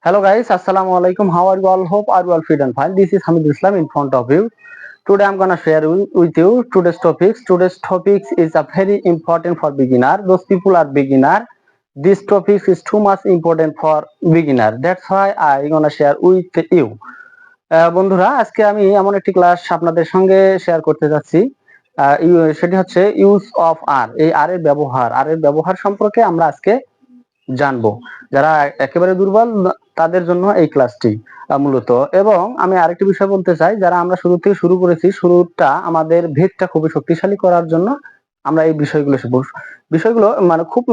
Hello guys, Assalamu alaikum. How are you all? Hope are you all fit and fine. This is Hamid Islam in front of you. Today I'm gonna share with you today's topics. Today's topics is a very important for beginner. Those people are beginner. This topic is too much important for beginner. That's why I gonna share with you. বন্ধুরা আজকে আমি এমন একটি class আপনাদের সঙ্গে share করতে যাচ্ছি। সেটি হচ্ছে ইউজ অফ আর। এই আর এর ব্যবহার সম্পর্কে আমরা আজকে জানবো। যারা একেবারে দুর্বল তাদের জন্য এই ক্লাসটি মূলত। এবং আমি আরেকটি বিষয় বলতে চাই, যারা আমরা শুরু থেকে শুরু করেছি, শুরুটা আমাদের ভিতটা খুবই শক্তিশালী করার জন্য আমরা এই বিষয়গুলো শিখব। বিষয়গুলো মানে খুব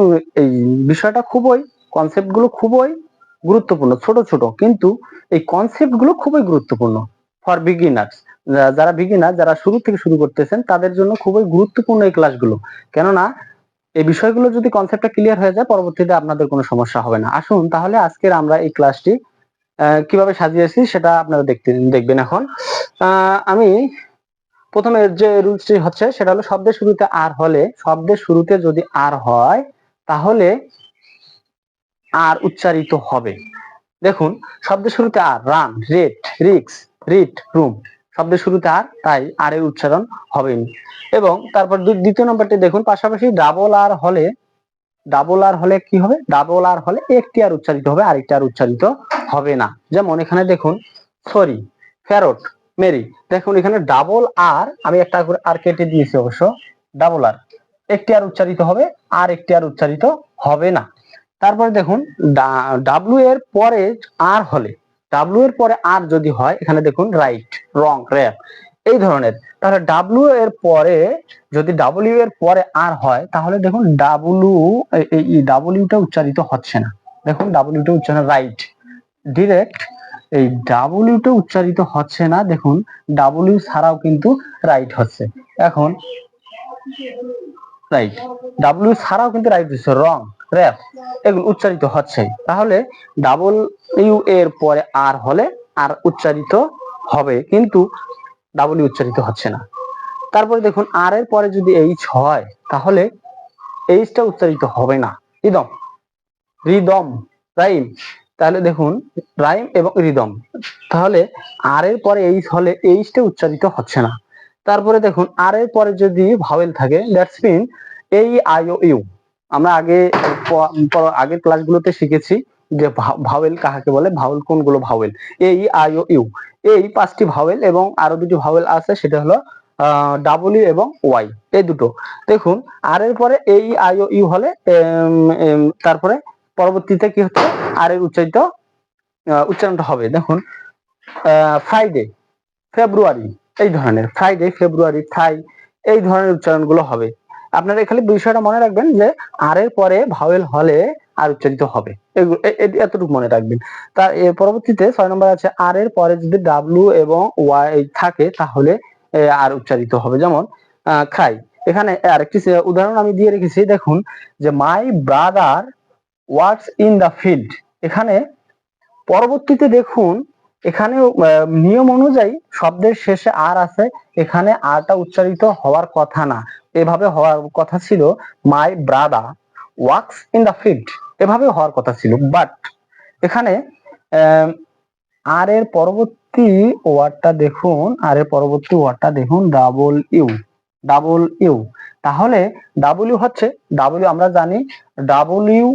এই বিষয়টা খুবই কনসেপ্টগুলো খুবই গুরুত্বপূর্ণ, ছোট ছোট, কিন্তু এই কনসেপ্টগুলো খুবই গুরুত্বপূর্ণ ফর বিগিনার্স। যারা বিগিনার, যারা শুরু থেকে শুরু করতেছেন তাদের জন্য খুবই গুরুত্বপূর্ণ এই ক্লাসগুলো। কেননা এই বিষয়গুলো যদি কনসেপ্টটা ক্লিয়ার হয়ে যায়, পরবর্তীতে আপনাদের কোনো সমস্যা হবে না। আসুন তাহলে আজকের আমরা এই ক্লাসটি কিভাবে সাজিয়েছি সেটা আপনারা দেখবেন। এখন আমি প্রথমে যে রুলসটি হচ্ছে সেটা হলো শব্দের শুরুতে আর হলে, শব্দের শুরুতে যদি আর হয় তাহলে আর উচ্চারিত হবে। দেখুন, শব্দের শুরুতে আর, রান, রেট, রিক্স, রিট, রুম, শব্দের শুরুতে আর, তাই আর এর উচ্চারণ হবেনি। এবং তারপর দ্বিতীয় নম্বরটি দেখুন, পাশাপাশি ডাবল আর হলে কি হবে? ডাবল আর হলে একটি আর উচ্চারিত হবে, আরেকটি আর উচ্চারিত হবে না। যেমন এখানে দেখুন, সরি, ফেরট, মেরি। দেখুন এখানে ডাবল আর, আমি একটা করে আর কেটে দিয়েছি অবশ্য, ডাবল আর, একটি আর উচ্চারিত হবে, আর একটি আর উচ্চারিত হবে না। তারপরে দেখুন, ডাব্লিউ এর পরে আর হলে, ডাব্লিউ এর পরে আর যদি হয়, এখানে দেখুন রাইট, রং, র্যাপ, এই ধরনের। তাহলে ডাব্লিউ এর পরে যদি ডাব্লিউ এর পরে আর হয় তাহলে দেখুন ডাব্লিউটা উচ্চারিত হচ্ছে না। দেখুন ডাব্লিউটা উচ্চারণ রাইট, ডিরেক্ট, এই ডাব্লিউটা উচ্চারিত হচ্ছে না। দেখুন ডাব্লিউ ছাড়াও কিন্তু রাইট হচ্ছে। এখন রাইট, ডাব্লিউ ছাড়াও কিন্তু রাইট হচ্ছে, রং, র্যাপ, এগুলো উচ্চারিত হচ্ছে। তাহলে ডাব্লিউ এর পরে আর হলে আর উচ্চারিত হবে, কিন্তু ডাব্লিউ উচ্চারিত হচ্ছে না। তারপরে দেখুন, আর এর পরে যদি এইচ হয় তাহলে এইচটা উচ্চারিত হবে না। রিদম, রিদম, রাইম, তাহলে দেখুন রাইম এবং রিদম, তাহলে আর এর পরে এইচ হলে এইচটা উচ্চারিত হচ্ছে না। তারপরে দেখুন, আর এর পরে যদি ভাওয়েল থাকে, দ্যাটস মিন এই, আই ও ইউ। আমরা আগের ক্লাসগুলোতে শিখেছি যে ভাওয়েল কাহাকে বলে, ভাওয়েল কোনগুলো ভাওয়েল, এই, আই ও ইউ, এই পাঁচটি ভাওয়েল, এবং আরো দুটি ভাওয়েল আছে, সেটা হলো ডাব্লিউ এবং ওয়াই, এই দুটো। দেখুন আর এর পরে এই, আই ও ইউ হলে তারপরে পরবর্তীতে কি হচ্ছে, আর এর উচ্চারণটা হবে। দেখুন ফ্রাইডে, ফেব্রুয়ারি, এই ধরনের, ফ্রাইডে, ফেব্রুয়ারি, থাই, এই ধরনের উচ্চারণগুলো হবে। আপনারা খালি বিষয়টা মনে রাখবেন যে আর এর পরে ভাওয়েল হলে আর উচ্চারিত হবে, এতটুকু মনে রাখবেন। তার পরবর্তীতে 6 নম্বর আছে, আর এর পরে যদি ডাব্লিউ এবং ওয়াই থাকে তাহলে আর উচ্চারিত হবে। যেমন খাই, এখানে আরেকটি উদাহরণ আমি দিয়ে রেখেছি। দেখুন যে my brother works in the field, এখানে পরবর্তীতে দেখুন এখানে নিয়ম অনুযায়ী শব্দের শেষে আর আছে, এখানে আরটা উচ্চারিত হওয়ার কথা না, এভাবে হওয়ার কথা ছিল my brother works in the field, এভাবে হওয়ার কথা ছিল। বাট এখানে আর এর পরবর্তী ওয়ার্ডটা দেখুন, আর এর পরবর্তী ওয়ার্ডটা দেখুন ডাবল ইউ, ডাবল ইউ, তাহলে ডাব্লিউ হচ্ছে, ডাব্লিউ আমরা জানি ডাব্লিউ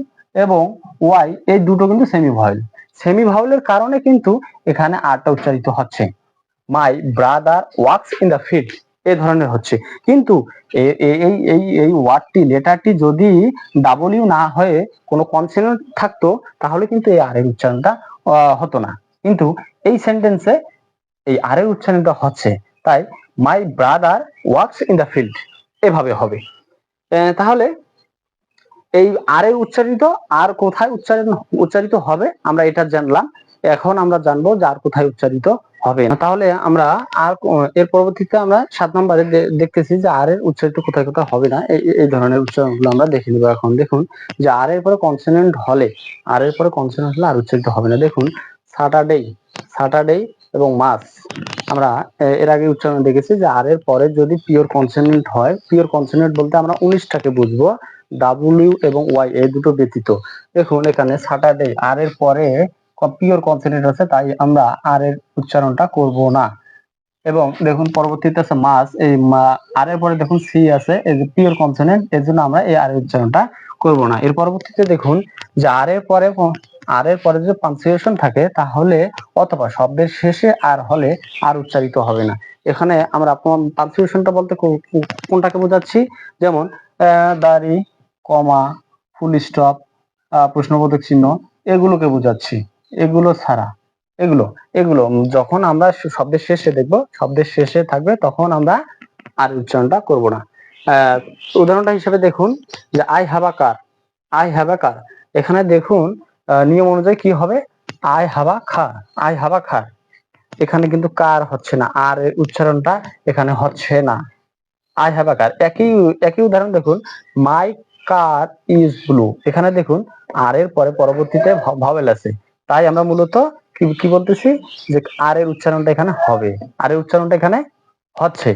এবং ওয়াই এই দুটো কিন্তু সেমি ভাওয়েল, সেমি ভাওয়েলের কারণে কিন্তু এখানে আরটা উচ্চারিত হচ্ছে, my brother works in the field, এই ধরনের হচ্ছে। কিন্তু এই ওয়ার্ডটি, লেটারটি যদি ডাব্লিউ না হয়ে কোনো কনসোনেন্ট থাকতো তাহলে কিন্তু এই আর এর উচ্চারণটা হতো না। কিন্তু এই সেন্টেন্সে এই আর এর উচ্চারণটা হচ্ছে, তাই my brother works in the field এভাবে হবে। তাহলে এই আর এর আর কোথায় উচ্চারিত হবে আমরা এটা জানলাম। এখন আমরা জানবো যে আর কোথায় উচ্চারিত হবে না। তাহলে আমরা আর এর পরবর্তীতে আমরা 7 নম্বরে দেখতেছি যে আর এর উচ্চারিত কোথায় কোথায় হবে না, এই ধরনের উচ্চারণগুলো আমরা দেখে নিব। এখন দেখুন যে আর এর পরে কনসোনেন্ট হলে, আর এর পরে কনসোনেন্ট হলে আর উচ্চারিত হবে না। দেখুন স্যাটারডে, স্যাটারডে এবং মাস, আমরা এর আগে উচ্চারণ দেখেছি যে আর এর পরে যদি পিওর কনসোনেন্ট হয়, পিওর কনসোনেন্ট বলতে আমরা 19টাকে বুঝবো, ডাব্লিউ এবং ওয়াই এই দুটো ব্যতীত। দেখুন এখানে স্যাটারডে, আর এর পরে পিওর কনসোনেন্ট আছে, তাই আমরা আর এর উচ্চারণটা করব না। এবং দেখুন পরবর্তীতে আছে মাস, এই আর এর পরে দেখুন সি আছে, এই যে পিওর কনসোনেন্ট, এর জন্য আমরা এই আর এর উচ্চারণটা করব না। এর পরবর্তীতে দেখুন যে আর এর পরে যে পাঞ্চুয়েশন থাকে তাহলে অথবা শব্দের শেষে আর হলে আর উচ্চারিত হবে না। এখানে আমরা পাঞ্চুয়েশনটা বলতে কোনটাকে বোঝাচ্ছি, যেমন দাড়ি, কমা, ফুল স্টপ, প্রশ্নবোধক চিহ্ন, এগুলোকে বোঝাচ্ছি। এগুলো ছাড়া এগুলো এগুলো যখন আমরা শব্দের শেষে দেখব, শব্দের শেষে থাকবে, তখন আমরা আর উচ্চারণটা করব না। উদাহরণটা হিসেবে দেখুন যে I have a car, I have a car, এখানে দেখুন নিয়ম অনুযায়ী কি হবে, I have a car, I have a car, এখানে কিন্তু কার হচ্ছে না, আর এর উচ্চারণটা এখানে হচ্ছে না। আই হ্যাভ আ কার, একই একই উদাহরণ দেখুন, মাই কার ইজ ব্লু, এখানে দেখুন আর এর পরে পরবর্তীতে ভাওয়েল আছে, তাই আমরা মূলত কি বলতেছি যে আর এর উচ্চারণটা এখানে হবে, আর এর উচ্চারণটা এখানে হচ্ছে।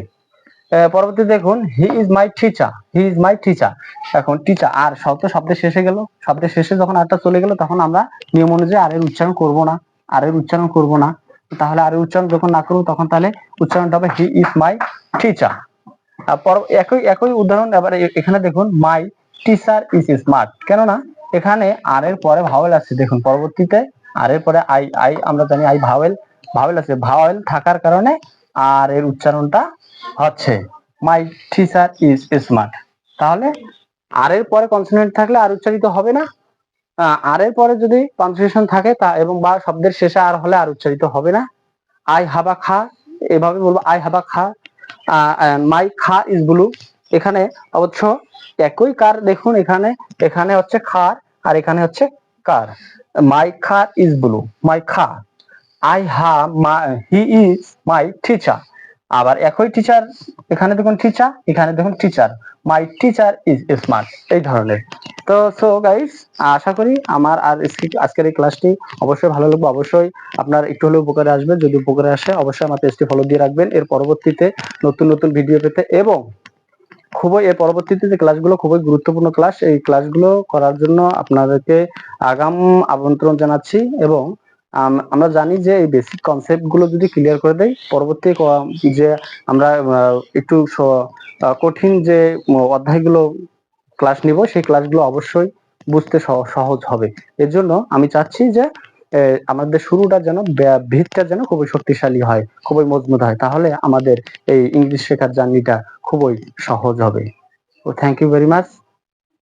পরবর্তী দেখুন he is my teacher, he is my teacher, এখন টিচার আর শব্দের শেষে গেল, শব্দের শেষে যখন আরটা চলে গেল তখন আমরা নিয়ম অনুযায়ী আর এর উচ্চারণ করব না, আর এর উচ্চারণ করব না। তাহলে আর এর উচ্চারণ যখন না করবো তখন তাহলে উচ্চারণটা হবে হি ইজ মাই টিচার। একই একই উদাহরণ আবার এখানে দেখুন মাই টিচার ইজ স্মার্ট, কেননা এখানে আর এর পরে ভাওয়েল আছে, দেখুন পরবর্তীতে আর এর পরে আই আই আমরা জানি আই ভাওয়েল, ভাওয়েল আছে, ভাওয়েল থাকার কারণে আর এর উচ্চারণটা হচ্ছে মাই টিচার ইজ স্মার্ট। তাহলে আর এর পরে কনসোনেন্ট থাকলে আর উচ্চারিত হবে না, আর এর পরে যদি পাঞ্চুয়েশন থাকে তা এবং বা শব্দের শেষে আর হলে আর উচ্চারিত হবে না। আই হ্যাভ আ খা, এভাবে বলবো আই হ্যাভ আ খা, মাই খা ইজ ব্লু, এখানে অবশ্য একই কার, দেখুন এখানে এখানে হচ্ছে খার আর এখানে হচ্ছে কার, মাই খা ইজ ব্লু, মাই খা, I have he is my teacher, আবার একই টিচার, এখানে দেখুন টিচার, এখানে দেখুন teacher, my teacher is smart, এই ধরনের। তো সো গাইস, আশা করি আমার আর আজকের এই ক্লাসটি অবশ্যই ভালো লাগবে, অবশ্যই আপনার একটু হলেও উপকারে আসবে, যদি উপকারে আসে অবশ্যই আমার পেজটি ফলো দিয়ে রাখবেন এর পরবর্তীতে নতুন নতুন ভিডিও পেতে। এবং এর পরবর্তীতে যে ক্লাসগুলো খুবই গুরুত্বপূর্ণ ক্লাস, এই ক্লাসগুলো করার জন্য আপনাদেরকে আগাম আমন্ত্রণ জানাচ্ছি। এবং আমরা জানি যে এই বেসিক কনসেপ্ট গুলো যদি ক্লিয়ার করে দেয়, পরবর্তী যে আমরা একটু কঠিন যে অধ্যায়গুলো ক্লাস নিব, সেই ক্লাসগুলো অবশ্যই বুঝতে সহজ হবে। এর জন্য আমি চাচ্ছি যে আমাদের শুরুটা যেন, ভিতটা যেন খুবই শক্তিশালী হয়, খুবই মজবুত হয়, তাহলে আমাদের এই ইংলিশ শেখার জার্নিটা খুবই সহজ হবে। তো থ্যাংক ইউ ভেরি মাচ।